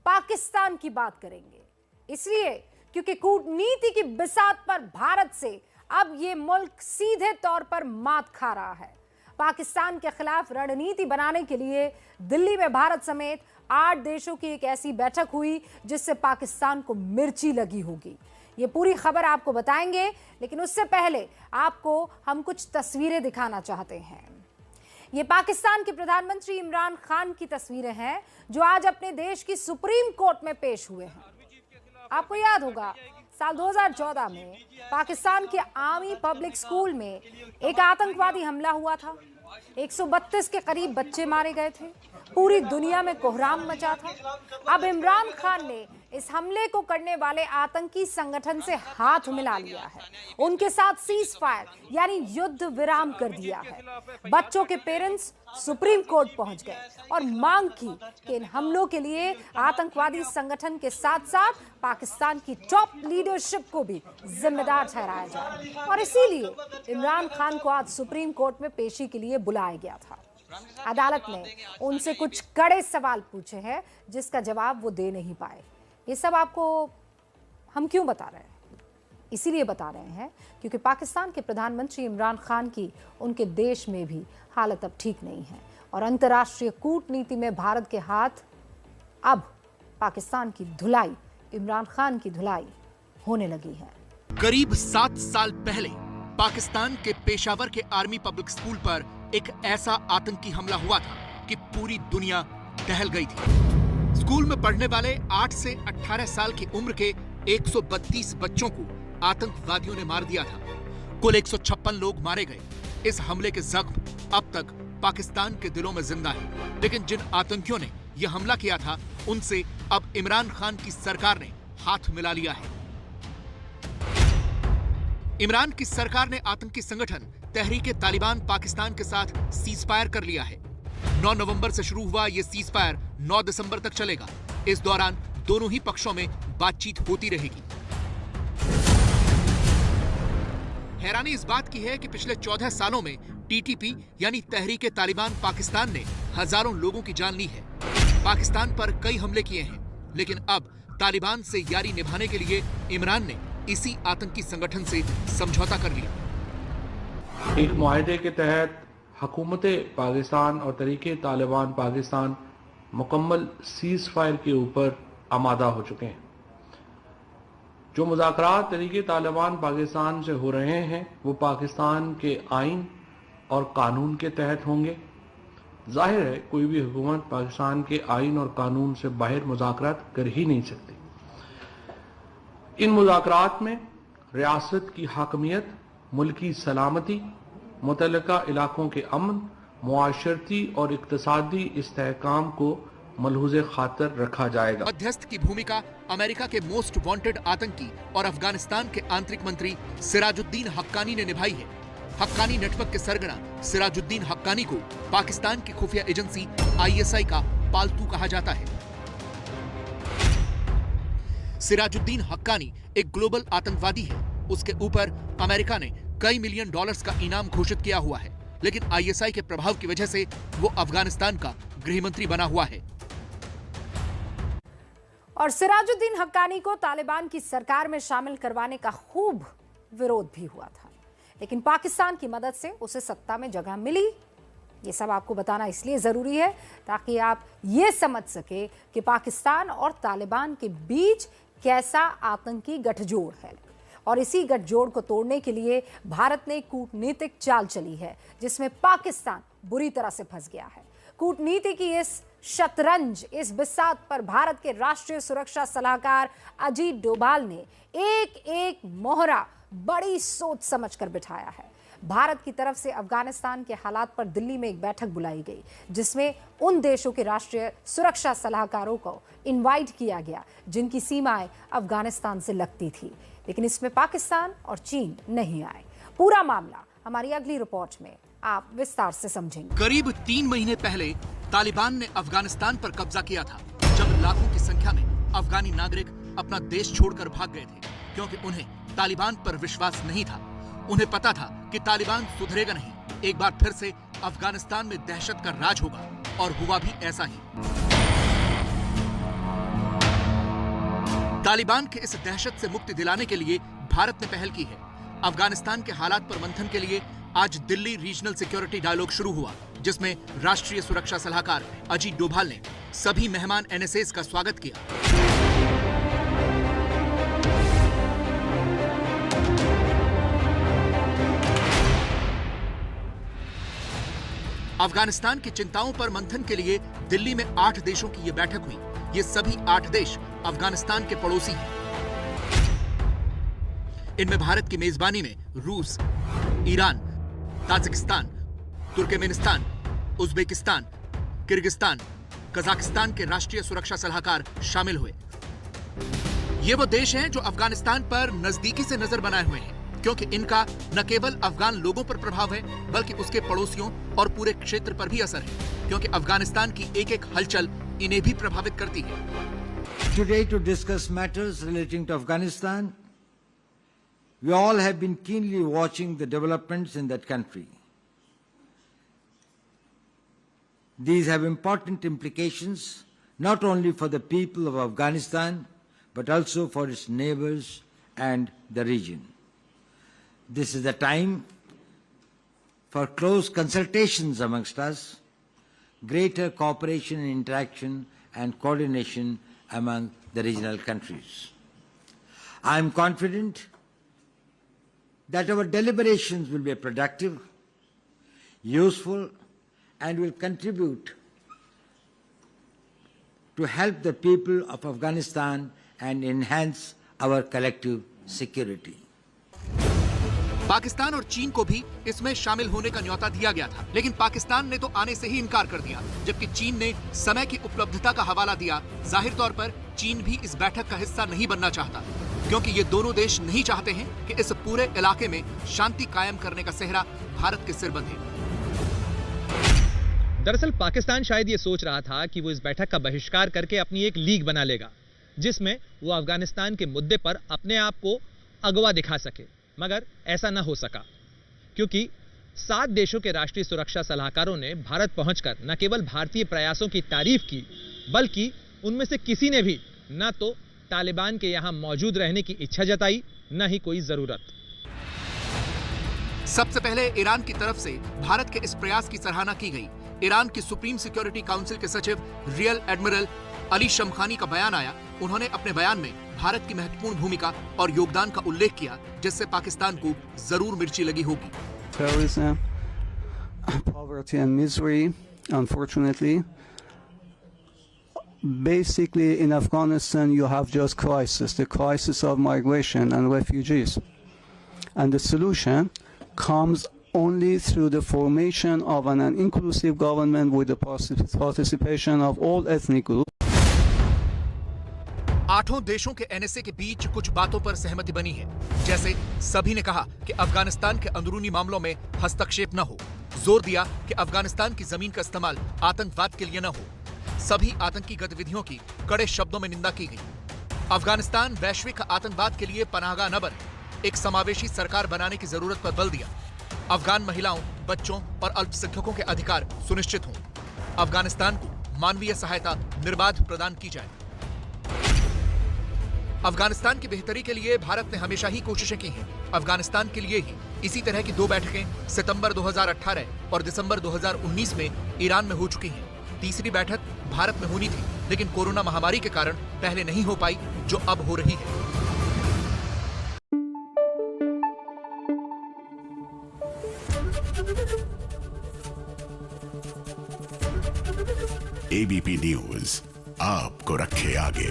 पाकिस्तान की बात करेंगे। इसलिए क्योंकि कूटनीति की बिसात पर भारत से अब यह मुल्क सीधे तौर पर मात खा रहा है। पाकिस्तान के खिलाफ रणनीति बनाने के लिए दिल्ली में भारत समेत 8 देशों की एक ऐसी बैठक हुई जिससे पाकिस्तान को मिर्ची लगी होगी। ये पूरी खबर आपको बताएंगे, लेकिन उससे पहले आपको हम कुछ तस्वीरें दिखाना चाहते हैं। ये पाकिस्तान के प्रधानमंत्री इमरान खान की तस्वीरें हैं जो आज अपने देश की सुप्रीम कोर्ट में पेश हुए हैं। आपको याद होगा साल 2014 में पाकिस्तान के आर्मी पब्लिक स्कूल में एक आतंकवादी हमला हुआ था। 132 के करीब बच्चे मारे गए थे। पूरी दुनिया में कोहराम मचा था। अब इमरान खान ने इस हमले को करने वाले आतंकी संगठन से हाथ मिला लिया है। उनके साथ सीज फायर यानी युद्ध विराम कर दिया है। बच्चों के पेरेंट्स सुप्रीम कोर्ट पहुंच गए और मांग की कि इन हमलों के लिए आतंकवादी संगठन के साथ साथ पाकिस्तान की टॉप लीडरशिप को भी जिम्मेदार ठहराया जाए। और इसीलिए इमरान खान को आज सुप्रीम कोर्ट में पेशी के लिए बुलाया गया था। अदालत ने उनसे कुछ कड़े सवाल पूछे हैं जिसका जवाब वो दे नहीं पाए। ये सब आपको हम क्यों बता रहे हैं? इसीलिए बता रहे हैं क्योंकि पाकिस्तान के प्रधानमंत्री इमरान खान की उनके देश में भी हालत अब ठीक नहीं है और अंतर्राष्ट्रीय कूटनीति में भारत के हाथ अब पाकिस्तान की धुलाई, इमरान खान की धुलाई होने लगी है। करीब 7 साल पहले पाकिस्तान के पेशावर के आर्मी पब्लिक स्कूल पर एक ऐसा आतंकी हमला हुआ था कि पूरी दुनिया दहल गई थी। स्कूल में पढ़ने वाले 8 से 18 साल की उम्र के 132 बच्चों को आतंकवादियों ने मार दिया था। कुल 156 लोग मारे गए। इस हमले के जख्म अब तक पाकिस्तान के दिलों में जिंदा है। लेकिन जिन आतंकियों ने यह हमला किया था उनसे अब इमरान खान की सरकार ने हाथ मिला लिया है। इमरान की सरकार ने आतंकी संगठन तहरीके तालिबान पाकिस्तान के साथ सीज फायर कर लिया है। 9 नवंबर से शुरू हुआ यह सीज फायर 9 दिसंबर तक चलेगा। इस दौरान दोनों ही पक्षों में बातचीत होती रहेगी। हैरानी इस बात की है कि पिछले 14 सालों में टीटीपी यानी तहरीके तालिबान पाकिस्तान ने हजारों लोगों की जान ली है। पाकिस्तान पर कई हमले किए हैं, लेकिन अब तालिबान से यारी निभाने के लिए इमरान ने इसी आतंकी संगठन से समझौता कर लिया। एक मुआहदे के तहत हुकूमत पाकिस्तान और तहरीके तालिबान पाकिस्तान मुकम्मल सीज फायर के ऊपर आमादा हो चुके हैं। जो मुज़ाकरात तहरीके तालिबान पाकिस्तान से हो रहे हैं वो पाकिस्तान के आइन और कानून के तहत होंगे। जाहिर है कोई भी हुकूमत पाकिस्तान के आइन और कानून से बाहर मुज़ाकरात कर ही नहीं सकती। इन मुज़ाकरात में रियासत की हाकमियत, मुल्की सलामती, मुतल्लिका इलाकों के अमन, मुआशरती और इक्तिसादी इस्तेहकाम को मलहूज़े खातर रखा जाएगा। मध्यस्थ की भूमिका अमेरिका के मोस्ट वांटेड आतंकी और अफगानिस्तान के आंतरिक मंत्री सिराजुद्दीन हक्कानी ने निभाई है। हक्कानी नेटवर्क के सरगना सिराजुद्दीन हक्कानी को पाकिस्तान की खुफिया एजेंसी ISI का पालतू कहा जाता है। सिराजुद्दीन हक्कानी एक ग्लोबल आतंकवादी है। उसके ऊपर अमेरिका ने कई मिलियन डॉलर्स का इनाम घोषित किया हुआ है, लेकिन ISI के प्रभाव की वजह से वो अफगानिस्तान का गृह मंत्री बना हुआ है। और सिराजुद्दीन हक्कानी को तालिबान की सरकार में शामिल करवाने का खूब विरोध भी हुआ था, लेकिन पाकिस्तान की मदद से उसे सत्ता में जगह मिली। ये सब आपको बताना इसलिए जरूरी है ताकि आप ये समझ सके कि पाकिस्तान और तालिबान के बीच कैसा आतंकी गठजोड़ है। और इसी गठजोड़ को तोड़ने के लिए भारत ने कूटनीतिक चाल चली है जिसमें पाकिस्तान बुरी तरह से फंस गया है। कूटनीति की इस शतरंज, इस बिसात पर भारत के राष्ट्रीय सुरक्षा सलाहकार अजीत डोभाल ने एक एक मोहरा बड़ी सोच समझकर बिठाया है। भारत की तरफ से अफगानिस्तान के हालात पर दिल्ली में एक बैठक बुलाई गई जिसमें उन देशों के राष्ट्रीय सुरक्षा सलाहकारों को इनवाइट किया गया जिनकी सीमाएं अफगानिस्तान से लगती थी, लेकिन इसमें पाकिस्तान और चीन नहीं आए। पूरा मामला हमारी अगली रिपोर्ट में आप विस्तार से समझेंगे। करीब 3 महीने पहले तालिबान ने अफगानिस्तान पर कब्जा किया था, जब लाखों की संख्या में अफगानी नागरिक अपना देश छोड़कर भाग गए थे क्योंकि उन्हें तालिबान पर विश्वास नहीं था। उन्हें पता था कि तालिबान सुधरेगा नहीं, एक बार फिर से अफगानिस्तान में दहशत का राज होगा, और हुआ भी ऐसा ही। तालिबान के इस दहशत से मुक्ति दिलाने के लिए भारत ने पहल की है। अफगानिस्तान के हालात पर मंथन के लिए आज दिल्ली रीजनल सिक्योरिटी डायलॉग शुरू हुआ, जिसमें राष्ट्रीय सुरक्षा सलाहकार अजीत डोभाल ने सभी मेहमान एनएसएस का स्वागत किया। अफगानिस्तान की चिंताओं पर मंथन के लिए दिल्ली में 8 देशों की यह बैठक हुई। ये सभी 8 देश अफगानिस्तान के पड़ोसी हैं। इनमें भारत की मेजबानी में रूस, Iran, Tajikistan, Turkmenistan, Uzbekistan, Kyrgyzstan, Kazakhstan के राष्ट्रीय सुरक्षा सलाहकार शामिल हुए। ये वो देश हैं जो अफगानिस्तान पर नजदीकी से नजर बनाए हुए हैं, क्योंकि इनका न केवल अफगान लोगों पर प्रभाव है, बल्कि उसके पड़ोसियों और पूरे क्षेत्र पर भी असर है, क्योंकि अफगानिस्तान की एक-एक हलचल इन्हें भी प्रभावित करती है। Today to discuss matters relating to Afghanistan, we all have been keenly watching the developments in that country. These have important implications not only for the people of Afghanistan, but also for its neighbors and the region. This is the time for close consultations amongst us, greater cooperation and interaction and coordination among the regional countries. I am confident that our deliberations will be productive, useful, and will contribute to help the people of Afghanistan and enhance our collective security. Pakistan और चीन को भी इसमें शामिल होने का न्योता दिया गया था, लेकिन पाकिस्तान ने तो आने से ही इनकार कर दिया, जबकि चीन ने समय की उपलब्धता का हवाला दिया। जाहिर तौर पर चीन भी इस बैठक का हिस्सा नहीं बनना चाहता, क्योंकि ये दोनों देश नहीं चाहते हैं कि इस पूरे इलाके में शांति कायम करने का सेहरा भारत के सिर बंधे। दरअसल पाकिस्तान शायद ये सोच रहा था कि वो इस बैठक का बहिष्कार करके अपनी एक लीग बना लेगा, जिसमें वो अफगानिस्तान के मुद्दे पर अपने आप को अगवा दिखा सके, मगर ऐसा न हो सका, क्योंकि 7 देशों के राष्ट्रीय सुरक्षा सलाहकारों ने भारत पहुंचकर न केवल भारतीय प्रयासों की तारीफ की, बल्कि उनमें से किसी ने भी न तो तालिबान के यहां मौजूद रहने की इच्छा जताई, न ही कोई जरूरत। सबसे पहले ईरान की तरफ से भारत के इस प्रयास की सराहना की गई। ईरान की सुप्रीम सिक्योरिटी काउंसिल के सचिव रियल एडमिरल अली शमखानी का बयान आया। उन्होंने अपने बयान में भारत की महत्वपूर्ण भूमिका और योगदान का उल्लेख किया, जिससे पाकिस्तान को जरूर मिर्ची लगी होगी। Terrorism, poverty and misery, unfortunately. Basically in Afghanistan you have just crisis, the crisis of migration and refugees. And the solution comes only through the formation of an inclusive government with the participation of all ethnic groups. 8 देशों के NSA के बीच कुछ बातों पर सहमति बनी है, जैसे सभी ने कहा कि अफगानिस्तान के अंदरूनी मामलों में हस्तक्षेप न हो, जोर दिया कि अफगानिस्तान की जमीन का इस्तेमाल आतंकवाद के लिए न हो, सभी आतंकी गतिविधियों की कड़े शब्दों में निंदा की गई। अफगानिस्तान वैश्विक आतंकवाद के लिए पनाहगाह न बने, एक समावेशी सरकार बनाने की जरूरत पर बल दिया। अफगान महिलाओं, बच्चों और अल्पसंख्यकों के अधिकार सुनिश्चित हों। अफगानिस्तान को मानवीय सहायता निर्बाध प्रदान की जाए। अफगानिस्तान की बेहतरी के लिए भारत ने हमेशा ही कोशिशें की हैं। अफगानिस्तान के लिए ही इसी तरह की 2 बैठकें सितंबर 2018 और दिसंबर 2019 में ईरान में हो चुकी हैं। तीसरी बैठक भारत में होनी थी, लेकिन कोरोना महामारी के कारण पहले नहीं हो पाई, जो अब हो रही है। एबीपी न्यूज आपको रखे आगे।